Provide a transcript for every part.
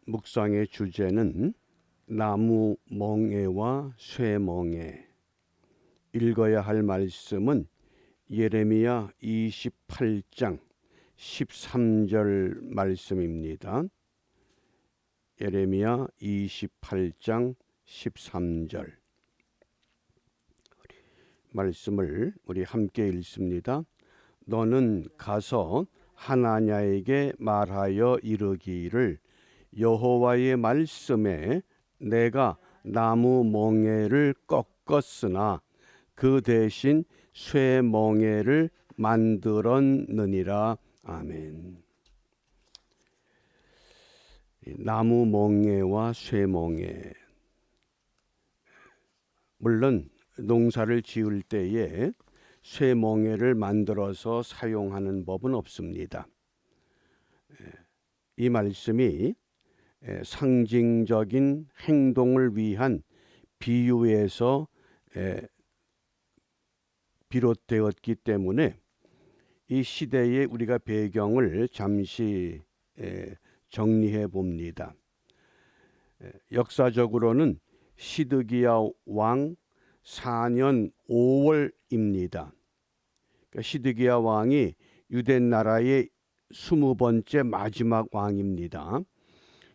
묵상의 주제는 나무 멍에와 쇠멍에. 읽어야 할 말씀은 예레미야 28장 13절 말씀입니다. 예레미야 28장 13절 말씀을 우리 함께 읽습니다. 너는 가서 하나냐에게 말하여 이르기를 여호와의 말씀에 내가 나무 멍에를 꺾었으나 그 대신 쇠 멍에를 만들었느니라. 아멘. 나무 멍에와 쇠 멍에. 물론 농사를 지을 때에 쇠 멍에를 만들어서 사용하는 법은 없습니다. 이 말씀이 상징적인 행동을 위한 비유에서 비롯되었기 때문에 이 시대의 우리가 배경을 잠시 정리해 봅니다. 역사적으로는 시드기야 왕 4년 5월입니다. 시드기야 왕이 유대 나라의 20번째 마지막 왕입니다.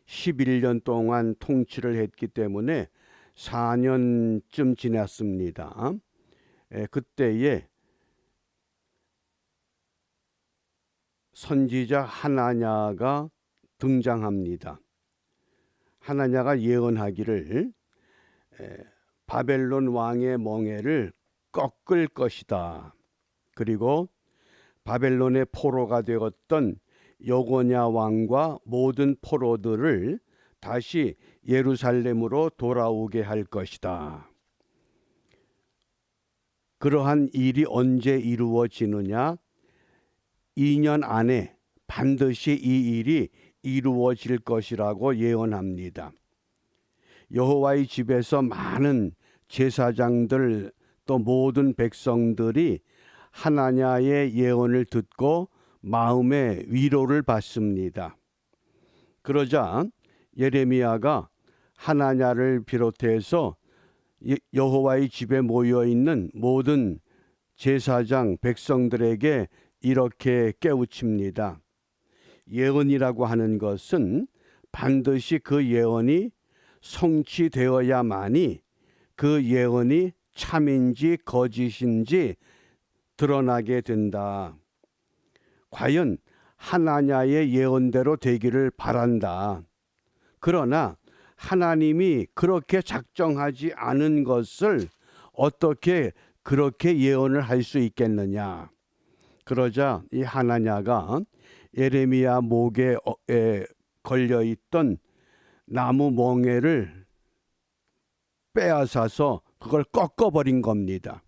11년 동안 통치를 했기 때문에 4년쯤 지났습니다. 그때에 선지자 하나냐가 등장합니다. 하나냐가 예언하기를 바벨론 왕의 멍에를 꺾을 것이다. 그리고 바벨론의 포로가 되었던 여고냐 왕과 모든 포로들을 다시 예루살렘으로 돌아오게 할 것이다. 그러한 일이 언제 이루어지느냐? 2년 안에 반드시 이 일이 이루어질 것이라고 예언합니다. 여호와의 집에서 많은 제사장들 또 모든 백성들이 하나냐의 예언을 듣고 마음의 위로를 받습니다. 그러자 예레미야가 하나냐를 비롯해서 여호와의 집에 모여 있는 모든 제사장 백성들에게 이렇게 깨우칩니다. 예언이라고 하는 것은 반드시 그 예언이 성취되어야만이 그 예언이 참인지 거짓인지 드러나게 된다. 과연 하나냐의 예언대로 되기를 바란다. 그러나 하나님이 그렇게 작정하지 않은 것을 어떻게 그렇게 예언을 할 수 있겠느냐. 그러자 이 하나냐가 예레미야 목에 걸려있던 나무 멍에를 빼앗아서 그걸 꺾어버린 겁니다.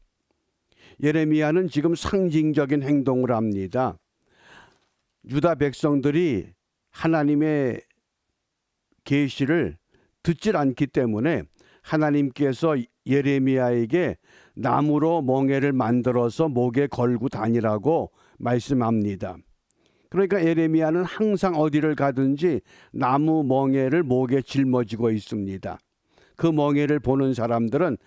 예레미야는 지금 상징적인 행동을 합니다. 유다 백성들이 하나님의 계시를 듣질 않기 때문에 하나님께서 예레미야에게 나무로 멍에를 만들어서 목에 걸고 다니라고 말씀합니다. 그러니까 예레미야는 항상 어디를 가든지 나무 멍에를 목에 짊어지고 있습니다. 그 멍에를 보는 사람들은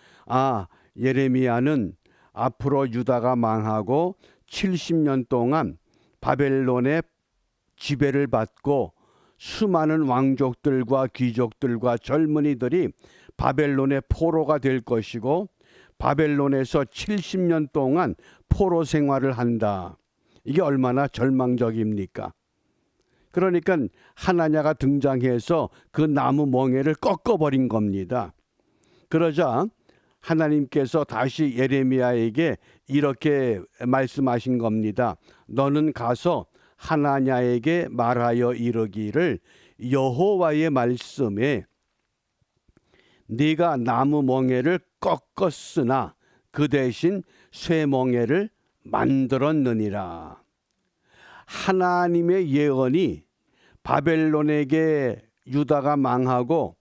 예레미야는 앞으로 유다가 망하고 70년 동안 바벨론의 지배를 받고 수많은 왕족들과 귀족들과 젊은이들이 바벨론의 포로가 될 것이고 바벨론에서 70년 동안 포로 생활을 한다. 이게 얼마나 절망적입니까? 그러니까 하나냐가 등장해서 그 나무 멍에를 꺾어버린 겁니다. 그러자 하나님께서 다시 예레미야에게 이렇게 말씀하신 겁니다. 너는 가서 하나냐에게 말하여 이르기를 여호와의 말씀에 네가 나무 멍에를 꺾었으나 그 대신 쇠 멍에를 만들었느니라. 하나님의 예언이 바벨론에게 유다가 망하고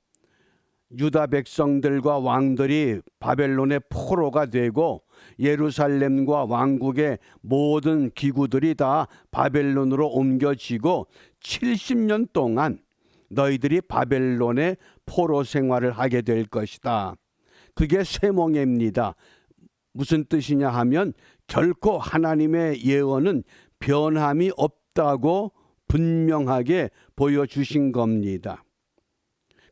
유다 백성들과 왕들이 바벨론의 포로가 되고 예루살렘과 왕국의 모든 기구들이 다 바벨론으로 옮겨지고 70년 동안 너희들이 바벨론의 포로 생활을 하게 될 것이다. 그게 쇠멍에입니다. 무슨 뜻이냐 하면 결코 하나님의 예언은 변함이 없다고 분명하게 보여주신 겁니다.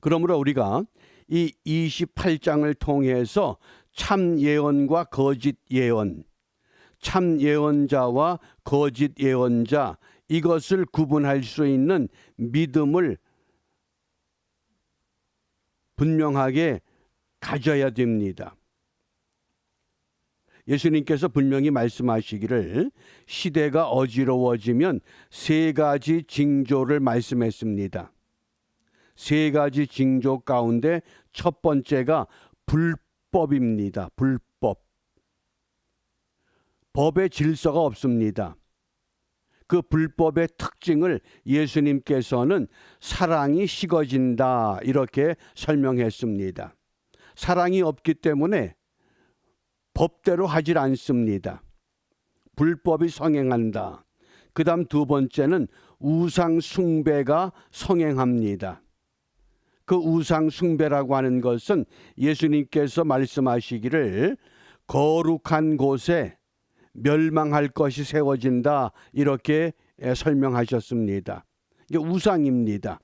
그러므로 우리가 이 28장을 통해서 참 예언과 거짓 예언, 참 예언자와 거짓 예언자, 이것을 구분할 수 있는 믿음을 분명하게 가져야 됩니다. 예수님께서 분명히 말씀하시기를 시대가 어지러워지면 세 가지 징조를 말씀했습니다. 세 가지 징조 가운데 첫 번째가 불법입니다. 불법. 법의 질서가 없습니다. 그 불법의 특징을 예수님께서는 사랑이 식어진다 이렇게 설명했습니다. 사랑이 없기 때문에 법대로 하질 않습니다. 불법이 성행한다. 그 다음 두 번째는 우상 숭배가 성행합니다. 그 우상 숭배라고 하는 것은 예수님께서 말씀하시기를 거룩한 곳에 멸망할 것이 세워진다 이렇게 설명하셨습니다. 이게 우상입니다.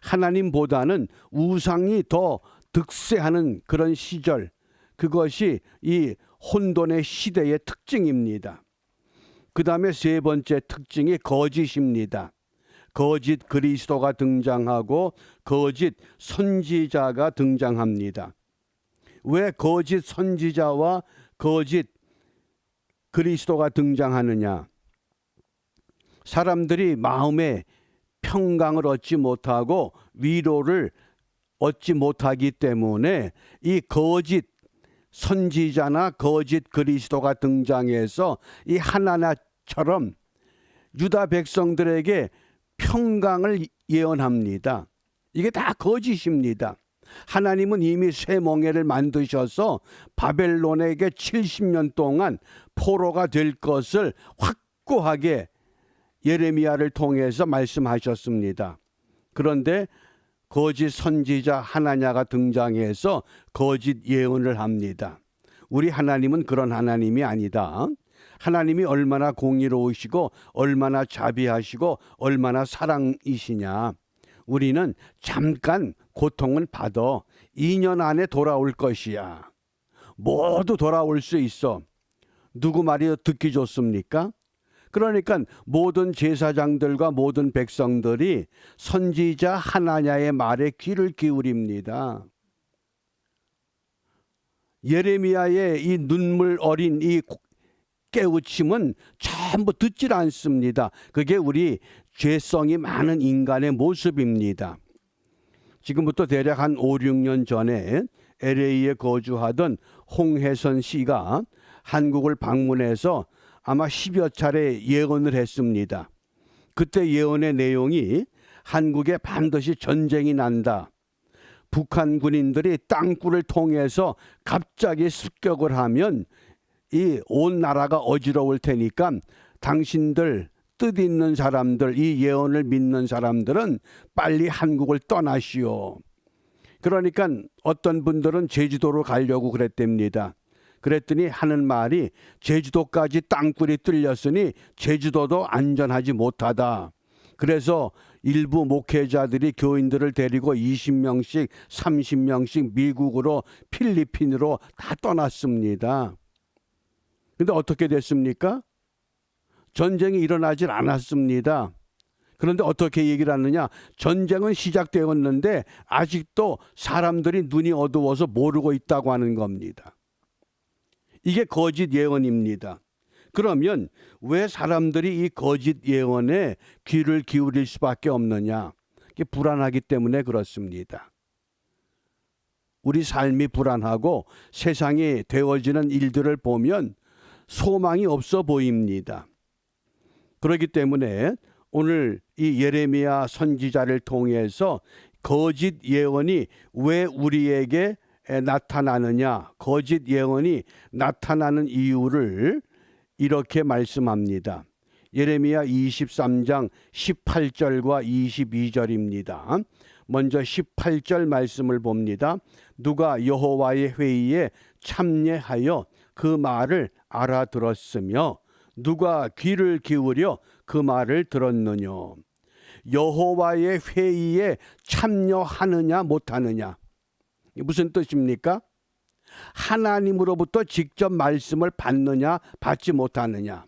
하나님보다는 우상이 더 득세하는 그런 시절, 그것이 이 혼돈의 시대의 특징입니다. 그 다음에 세 번째 특징이 거짓입니다. 거짓 그리스도가 등장하고 거짓 선지자가 등장합니다. 왜 거짓 선지자와 거짓 그리스도가 등장하느냐? 사람들이 마음에 평강을 얻지 못하고 위로를 얻지 못하기 때문에 이 거짓 선지자나 거짓 그리스도가 등장해서 이 하나나처럼 유다 백성들에게 평강을 예언합니다. 이게 다 거짓입니다. 하나님은 이미 쇠멍에를 만드셔서 바벨론에게 70년 동안 포로가 될 것을 확고하게 예레미야를 통해서 말씀하셨습니다. 그런데 거짓 선지자 하나냐가 등장해서 거짓 예언을 합니다. 우리 하나님은 그런 하나님이 아니다. 하나님이 얼마나 공의로우시고 얼마나 자비하시고 얼마나 사랑이시냐. 우리는 잠깐 고통을 받아 2년 안에 돌아올 것이야. 모두 돌아올 수 있어. 누구 말이 듣기 좋습니까? 그러니까 모든 제사장들과 모든 백성들이 선지자 하나냐의 말에 귀를 기울입니다. 예레미야의 이 눈물 어린 이 깨우침은 전부 듣질 않습니다. 그게 우리 죄성이 많은 인간의 모습입니다. 지금부터 대략 한 5, 6년 전에 LA에 거주하던 홍혜선 씨가 한국을 방문해서 아마 10여 차례 예언을 했습니다. 그때 예언의 내용이 한국에 반드시 전쟁이 난다. 북한 군인들이 땅굴을 통해서 갑자기 습격을 하면 이 온 나라가 어지러울 테니까 당신들 뜻 있는 사람들, 이 예언을 믿는 사람들은 빨리 한국을 떠나시오. 그러니까 어떤 분들은 제주도로 가려고 그랬답니다. 그랬더니 하는 말이 제주도까지 땅굴이 뚫렸으니 제주도도 안전하지 못하다. 그래서 일부 목회자들이 교인들을 데리고 20명씩 30명씩 미국으로 필리핀으로 다 떠났습니다. 근데 어떻게 됐습니까? 전쟁이 일어나질 않았습니다. 그런데 어떻게 얘기를 하느냐? 전쟁은 시작되었는데 아직도 사람들이 눈이 어두워서 모르고 있다고 하는 겁니다. 이게 거짓 예언입니다. 그러면 왜 사람들이 이 거짓 예언에 귀를 기울일 수밖에 없느냐? 이게 불안하기 때문에 그렇습니다. 우리 삶이 불안하고 세상이 되어지는 일들을 보면 소망이 없어 보입니다. 그렇기 때문에 오늘 이 예레미야 선지자를 통해서 거짓 예언이 왜 우리에게 나타나느냐, 거짓 예언이 나타나는 이유를 이렇게 말씀합니다. 예레미야 23장 18절과 22절입니다. 먼저 18절 말씀을 봅니다. 누가 여호와의 회의에 참여하여 그 말을 알아들었으며 누가 귀를 기울여 그 말을 들었느냐. 여호와의 회의에 참여하느냐 못하느냐. 무슨 뜻입니까? 하나님으로부터 직접 말씀을 받느냐 받지 못하느냐.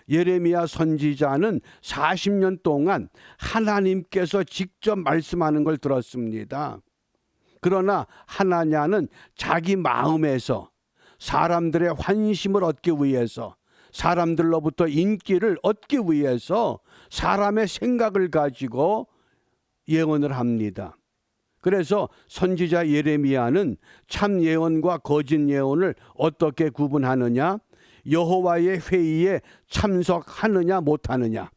예레미야 선지자는 40년 동안 하나님께서 직접 말씀하는 걸 들었습니다. 그러나 하나냐는 자기 마음에서 사람들의 환심을 얻기 위해서, 사람들로부터 인기를 얻기 위해서 사람의 생각을 가지고 예언을 합니다. 그래서 선지자 예레미야는 참 예언과 거짓 예언을 어떻게 구분하느냐, 여호와의 회의에 참석하느냐 못하느냐.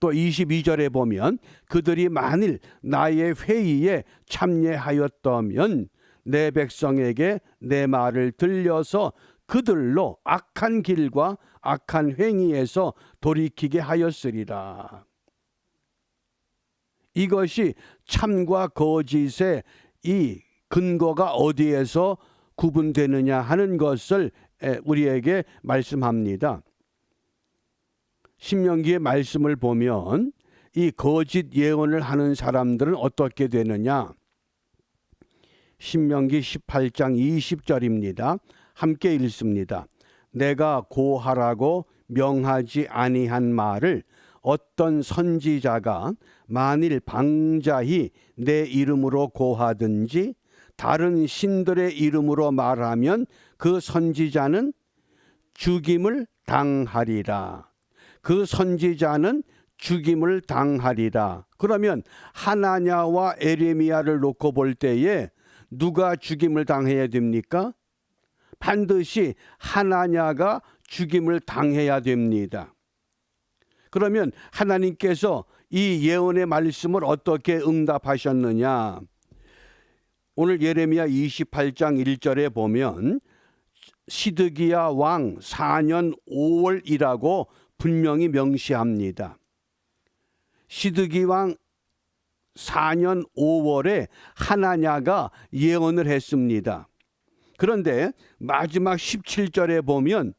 또 22절에 보면 그들이 만일 나의 회의에 참여하였다면 내 백성에게 내 말을 들려서 그들로 악한 길과 악한 행위에서 돌이키게 하였으리라. 이것이 참과 거짓의 이 근거가 어디에서 구분되느냐 하는 것을 우리에게 말씀합니다. 신명기의 말씀을 보면 이 거짓 예언을 하는 사람들은 어떻게 되느냐. 신명기 18장 20절입니다. 함께 읽습니다. 내가 고하라고 명하지 아니한 말을 어떤 선지자가 만일 방자히 내 이름으로 고하든지 다른 신들의 이름으로 말하면 그 선지자는 죽임을 당하리라. 그 선지자는 죽임을 당하리라. 그러면 하나냐와 에레미야를 놓고 볼 때에 누가 죽임을 당해야 됩니까? 반드시 하나냐가 죽임을 당해야 됩니다. 그러면 하나님께서 이 예언의 말씀을 어떻게 응답하셨느냐? 오늘 예레미야 28장 1절에 보면 시드기야 왕 4년 5월이라고 분명히 명시합니다. 시드기 왕 4년 5월에 하나냐가 예언을 했습니다. 그런데 마지막 17절에 보면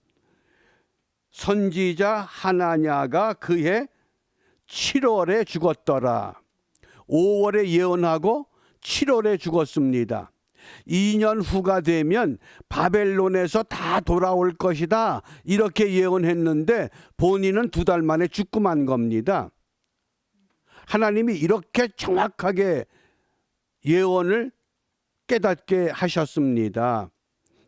선지자 하나냐가 그해 7월에 죽었더라. 5월에 예언하고 7월에 죽었습니다. 2년 후가 되면 바벨론에서 다 돌아올 것이다. 이렇게 예언했는데 본인은 2달 만에 죽고 만 겁니다. 하나님이 이렇게 정확하게 예언을 깨닫게 하셨습니다.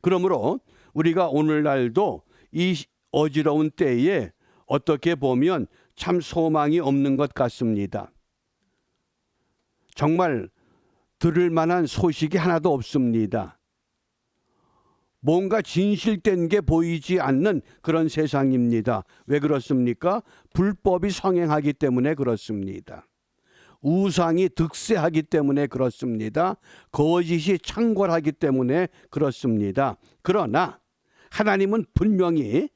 그러므로 우리가 오늘날도 이 어지러운 때에 어떻게 보면 참 소망이 없는 것 같습니다. 정말 들을 만한 소식이 하나도 없습니다. 뭔가 진실된 게 보이지 않는 그런 세상입니다. 왜 그렇습니까? 불법이 성행하기 때문에 그렇습니다. 우상이 득세하기 때문에 그렇습니다. 거짓이 창궐하기 때문에 그렇습니다. 그러나 하나님은 분명히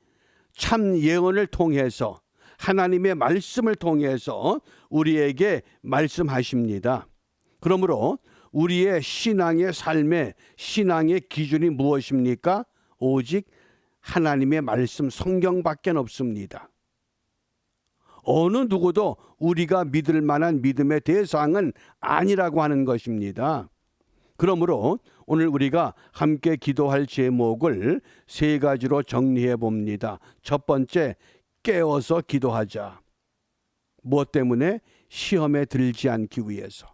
참 예언을 통해서 하나님의 말씀을 통해서 우리에게 말씀하십니다. 그러므로 우리의 신앙의 삶의 신앙의 기준이 무엇입니까? 오직 하나님의 말씀 성경밖에 없습니다. 어느 누구도 우리가 믿을 만한 믿음의 대상은 아니라고 하는 것입니다. 그러므로 오늘 우리가 함께 기도할 제목을 3가지로 정리해 봅니다. 첫 번째, 깨어서 기도하자. 무엇 때문에? 시험에 들지 않기 위해서.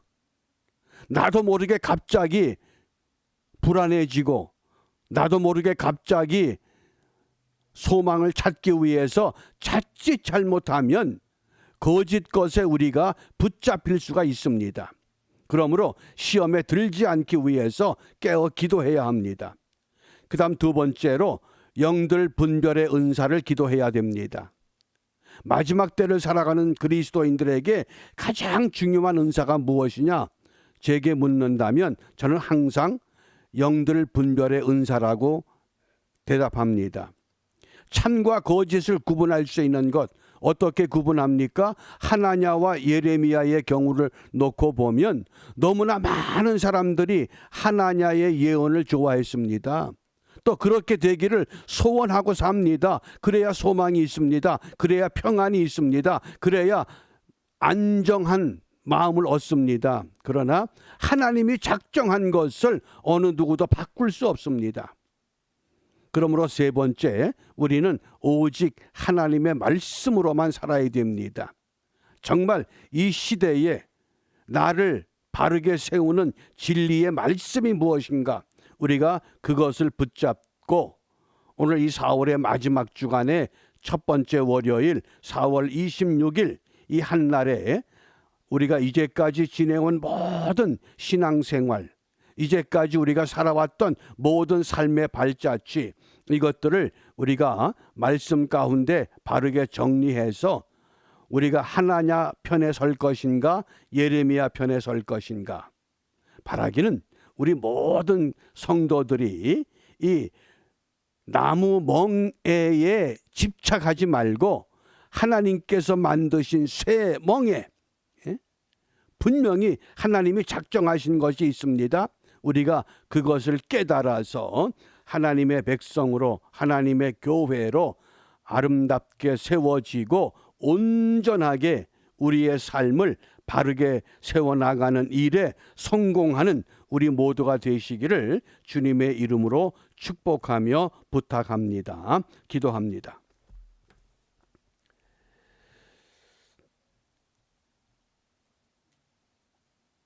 나도 모르게 갑자기 불안해지고 나도 모르게 갑자기 소망을 찾기 위해서 자칫 잘못하면 거짓 것에 우리가 붙잡힐 수가 있습니다. 그러므로 시험에 들지 않기 위해서 깨어 기도해야 합니다. 그 다음 2번째로 영들 분별의 은사를 기도해야 됩니다. 마지막 때를 살아가는 그리스도인들에게 가장 중요한 은사가 무엇이냐? 제게 묻는다면 저는 항상 영들 분별의 은사라고 대답합니다. 참과 거짓을 구분할 수 있는 것 어떻게 구분합니까? 하나냐와 예레미야의 경우를 놓고 보면 너무나 많은 사람들이 하나냐의 예언을 좋아했습니다. 또 그렇게 되기를 소원하고 삽니다. 그래야 소망이 있습니다. 그래야 평안이 있습니다. 그래야 안정한 마음을 얻습니다. 그러나 하나님이 작정한 것을 어느 누구도 바꿀 수 없습니다. 그러므로 세 번째, 우리는 오직 하나님의 말씀으로만 살아야 됩니다. 정말 이 시대에 나를 바르게 세우는 진리의 말씀이 무엇인가? 우리가 그것을 붙잡고 오늘 이 4월의 마지막 주간에 첫 번째 월요일 4월 26일 이 한날에 우리가 이제까지 지내온 모든 신앙생활, 이제까지 우리가 살아왔던 모든 삶의 발자취, 이것들을 우리가 말씀 가운데 바르게 정리해서 우리가 하나냐 편에 설 것인가 예레미야 편에 설 것인가, 바라기는 우리 모든 성도들이 이 나무 멍에에 집착하지 말고 하나님께서 만드신 새 멍에, 분명히 하나님이 작정하신 것이 있습니다. 우리가 그것을 깨달아서 하나님의 백성으로, 하나님의 교회로 아름답게 세워지고 온전하게 우리의 삶을 바르게 세워나가는 일에 성공하는 우리 모두가 되시기를 주님의 이름으로 축복하며 부탁합니다. 기도합니다.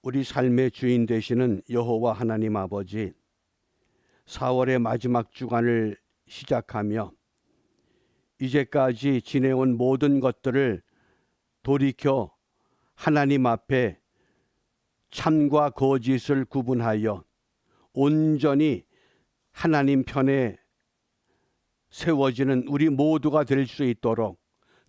우리 삶의 주인 되시는 여호와 하나님 아버지, 4월의 마지막 주간을 시작하며 이제까지 지내온 모든 것들을 돌이켜 하나님 앞에 참과 거짓을 구분하여 온전히 하나님 편에 세워지는 우리 모두가 될 수 있도록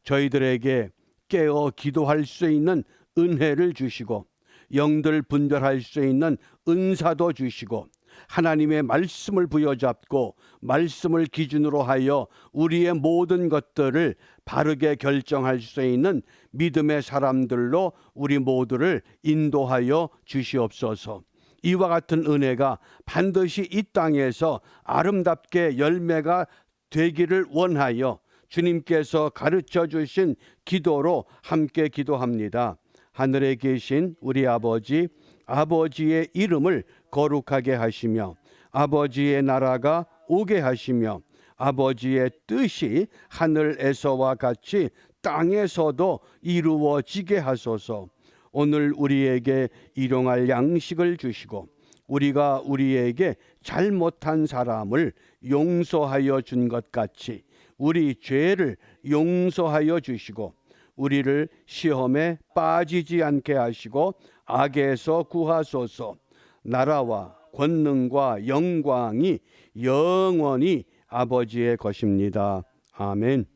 저희들에게 깨어 기도할 수 있는 은혜를 주시고 영들 분별할 수 있는 은사도 주시고 하나님의 말씀을 부여잡고 말씀을 기준으로 하여 우리의 모든 것들을 바르게 결정할 수 있는 믿음의 사람들로 우리 모두를 인도하여 주시옵소서. 이와 같은 은혜가 반드시 이 땅에서 아름답게 열매가 되기를 원하여 주님께서 가르쳐 주신 기도로 함께 기도합니다. 하늘에 계신 우리 아버지, 아버지의 이름을 거룩하게 하시며 아버지의 나라가 오게 하시며 아버지의 뜻이 하늘에서와 같이 땅에서도 이루어지게 하소서. 오늘 우리에게 일용할 양식을 주시고 우리가 우리에게 잘못한 사람을 용서하여 준 것 같이 우리 죄를 용서하여 주시고 우리를 시험에 빠지지 않게 하시고 악에서 구하소서. 나라와 권능과 영광이 영원히 아버지의 것입니다. 아멘.